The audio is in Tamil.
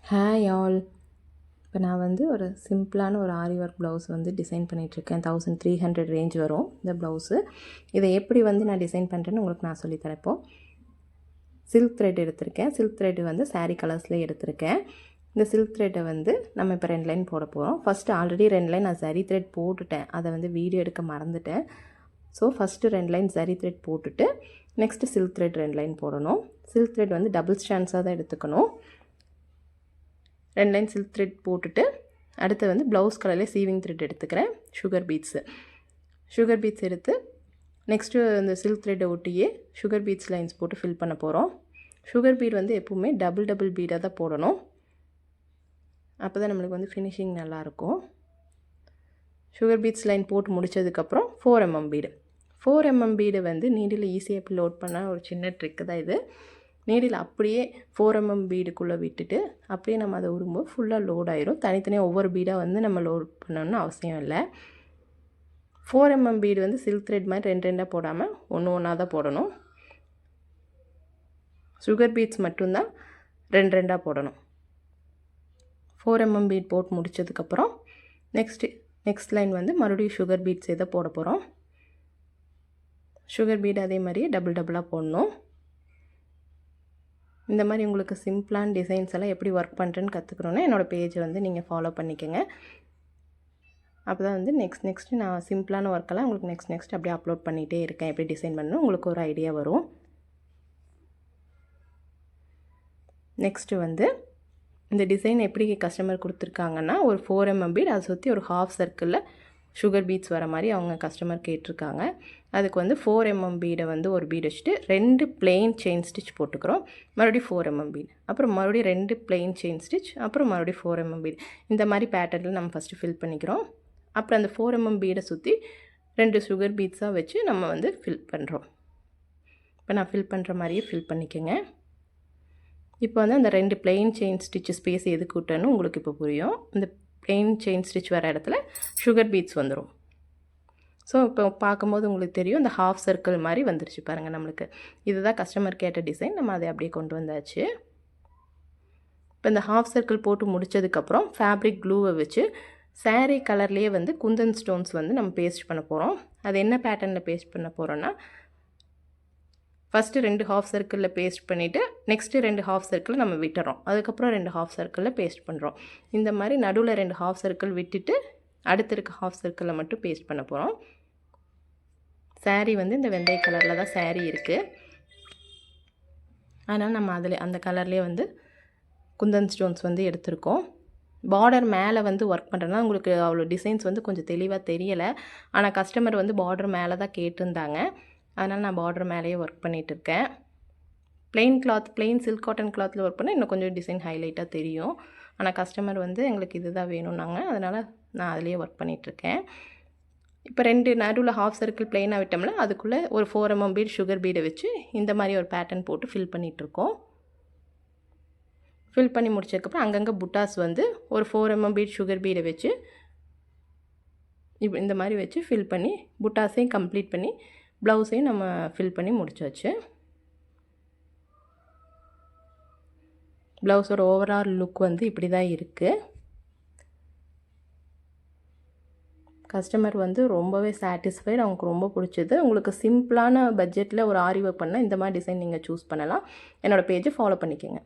Hi all. இப்போ நான் வந்து ஒரு சிம்பிளான ஒரு ஆரி ஒர்க் ப்ளவுஸ் வந்து டிசைன் பண்ணிகிட்ருக்கேன். 1300 ரேஞ்ச் வரும் இந்த ப்ளவுஸு. இதை எப்படி வந்து நான் டிசைன் பண்ணுறேன்னு உங்களுக்கு நான் சொல்லித்தரேன். இப்போது சில்க் த்ரெட் எடுத்திருக்கேன். சில்க் த்ரெட் வந்து சாரீ கலர்ஸ்லேயே எடுத்திருக்கேன். இந்த சில்க் த்ரெட்டை வந்து நம்ம இப்போ 2 லைன் போட போகிறோம். ஃபஸ்ட்டு ஆல்ரெடி 2 லைன் நான் சரி த்ரெட் போட்டுட்டேன். அதை வந்து வீடியோ எடுக்க மறந்துட்டேன். ஸோ ஃபஸ்ட்டு 2 லைன் சரி த்ரெட் போட்டுட்டு நெக்ஸ்ட்டு சில்க் த்ரெட் 2 லைன் போடணும். சில்க் த்ரெட் வந்து டபுள் ஸ்டாண்ட்ஸாக தான் எடுத்துக்கணும். 2 லைன் சில்க் த்ரெட் போட்டுட்டு அடுத்து வந்து ப்ளவுஸ் கலர்லேயே சீவிங் த்ரெட் எடுத்துக்கிறேன். சுகர் பீட்ஸ் எடுத்து நெக்ஸ்ட்டு இந்த சில்க் த்ரெட்டை ஒட்டியே சுகர் பீட்ஸ் லைன்ஸ் போட்டு ஃபில் பண்ண போகிறோம். சுகர் பீட் வந்து எப்போவுமே டபுள் பீடாக தான் போடணும். அப்போ தான் நம்மளுக்கு வந்து ஃபினிஷிங் நல்லாயிருக்கும். சுகர் பீட்ஸ் லைன் போட்டு முடித்ததுக்கப்புறம் 4mm பீடு. 4mm பீடு வந்து நீடில் ஈஸியாக எப்படி லோட் பண்ண ஒரு சின்ன ட்ரிக்கு தான் இது. நீடில் அப்படியே 4mm பீடுக்குள்ளே விட்டுட்டு அப்படியே நம்ம அதை உரும்போது ஃபுல்லாக லோட் ஆயிரும். தனித்தனியாக ஒவ்வொரு பீடாக வந்து நம்ம லோட் பண்ணணும்னு அவசியம் இல்லை. 4mm பீடு வந்து சில்க் த்ரெட் மாதிரி 2 போடாமல் ஒன்றா தான் போடணும். சுகர் பீட்ஸ் மட்டும்தான் 2 போடணும். 4mm பீட் போட்டு முடித்ததுக்கப்புறம் நெக்ஸ்ட் லைன் வந்து மறுபடியும் சுகர் பீட்ஸ் இதை போட போகிறோம். சுகர் பீட் அதே மாதிரியே டபுளாக போடணும். இந்த மாதிரி உங்களுக்கு சிம்பிளான டிசைன்ஸ் எல்லாம் எப்படி ஒர்க் பண்ணுறேன்னு கற்றுக்கணுன்னா என்னோடய பேஜை வந்து நீங்கள் ஃபாலோ பண்ணிக்கோங்க. அப்போ தான் வந்து நெக்ஸ்ட்டு நான் சிம்பிளான ஒர்க்கெல்லாம் உங்களுக்கு நெக்ஸ்ட் அப்படியே அப்லோட் பண்ணிகிட்டே இருக்கேன். எப்படி டிசைன் பண்ணணும் உங்களுக்கு ஒரு ஐடியா வரும். நெக்ஸ்ட்டு வந்து இந்த டிசைன் எப்படி கஸ்டமர் கொடுத்துருக்காங்கன்னா ஒரு 4mm பீட் அதை சுற்றி ஒரு ஹாஃப் சர்க்கிளில் சுகர் பீட்ஸ் வர மாதிரி அவங்க கஸ்டமர் கேட்டிருக்காங்க. அதுக்கு வந்து 4mm பீடை வந்து ஒரு பீடு வச்சுட்டு 2 பிளெயின் செயின் ஸ்டிச் போட்டுக்கிறோம். மறுபடியும் 4mm பீடு, அப்புறம் மறுபடியும் 2 பிளெயின் செயின் ஸ்டிச், அப்புறம் மறுபடியும் 4mm பீடு. இந்த மாதிரி பேட்டர்னில் நம்ம ஃபஸ்ட்டு ஃபில் பண்ணிக்கிறோம். அப்புறம் அந்த 4mm பீடை சுற்றி 2 சுகர் பீட்ஸாக வச்சு நம்ம வந்து ஃபில் பண்ணுறோம். இப்போ நான் ஃபில் பண்ணுற மாதிரியே ஃபில் பண்ணிக்கோங்க. இப்போ வந்து அந்த 2 பிளெயின் செயின் ஸ்டிச் ஸ்பேஸ் எதுக்கு விட்டேன்னு உங்களுக்கு இப்போ புரியும். இந்த பிளெயின் செயின் ஸ்டிச் வர இடத்துல சுகர் பீட்ஸ் வந்துடும். ஸோ இப்போ பார்க்கும்போது உங்களுக்கு தெரியும் இந்த ஹாஃப் சர்க்கிள் மாதிரி வந்துருச்சு பாருங்கள் நம்மளுக்கு. இதுதான் கஸ்டமர் கேட்ட டிசைன். நம்ம அதை அப்படியே கொண்டு வந்தாச்சு. இப்போ இந்த ஹாஃப் சர்க்கிள் போட்டு முடித்ததுக்கப்புறம் ஃபேப்ரிக் க்ளூவை வச்சு சாரீ கலர்லேயே வந்து குந்தன் ஸ்டோன்ஸ் வந்து நம்ம பேஸ்ட் பண்ண போகிறோம். அது என்ன பேட்டர்னில் பேஸ்ட் பண்ண போகிறோன்னா ஃபஸ்ட்டு 2 ஹாஃப் சர்க்கிளில் பேஸ்ட் பண்ணிவிட்டு நெக்ஸ்ட்டு 2 ஹாஃப் சர்க்கிள் நம்ம விட்டுறோம். அதுக்கப்புறம் 2 ஹாஃப் சர்க்கிளில் பேஸ்ட் பண்ணுறோம். இந்த மாதிரி நடுவில் 2 ஹாஃப் சர்க்கிள் விட்டுட்டு அடுத்து இருக்க ஹாஃப் சர்க்கிளில் மட்டும் பேஸ்ட் பண்ண போகிறோம். சாரீ வந்து இந்த வெந்தய கலரில் தான் சாரீ இருக்குது. அதனால் நம்ம அந்த கலர்லேயே வந்து குந்தன் ஸ்டோன்ஸ் வந்து எடுத்திருக்கோம். பார்டர் மேலே வந்து ஒர்க் பண்ணுறதுனா உங்களுக்கு அவ்வளோ டிசைன்ஸ் வந்து கொஞ்சம் தெளிவாக தெரியலை. ஆனால் கஸ்டமர் வந்து பார்டர் மேலே தான் கேட்டிருந்தாங்க. அதனால் நான் பார்டர் மேலேயே ஒர்க் பண்ணிகிட்ருக்கேன். பிளெயின் சில்க் காட்டன் கிளாத்தில் ஒர்க் பண்ணால் இன்னும் கொஞ்சம் டிசைன் ஹைலைட்டாக தெரியும். ஆனால் கஸ்டமர் வந்து எங்களுக்கு இதுதான் வேணும்னாங்க. அதனால் நான் அதிலேயே ஒர்க் பண்ணிகிட்ருக்கேன். இப்போ 2 நடுவில் ஹாஃப் சர்க்கிள் பிளெயினாக விட்டோம்னா அதுக்குள்ளே ஒரு 4mm பீட் சுகர் பீடை வச்சு இந்த மாதிரி ஒரு பேட்டர்ன் போட்டு ஃபில் பண்ணிகிட்ருக்கோம். ஃபில் பண்ணி முடிச்சதுக்கப்புறம் அங்கங்கே புட்டாஸ் வந்து ஒரு 4mm பீட் சுகர் பீடை வச்சு இப்போ இந்த மாதிரி வச்சு ஃபில் பண்ணி புட்டாஸையும் கம்ப்ளீட் பண்ணி ப்ளவுஸையும் நம்ம ஃபில் பண்ணி முடிச்சாச்சு. ப்ளவுஸோட ஓவரால் லுக் வந்து இப்படி தான் இருக்குது. கஸ்டமர் வந்து ரொம்பவே சாட்டிஸ்ஃபைடு. அவங்களுக்கு ரொம்ப பிடிச்சது. உங்களுக்கு சிம்பிளான பட்ஜெட்டில் ஒரு ஆரி ஒர்க் பண்ணால் இந்த மாதிரி டிசைன் நீங்கள் சூஸ் பண்ணலாம். என்னோடய பேஜை ஃபாலோ பண்ணிக்கோங்க.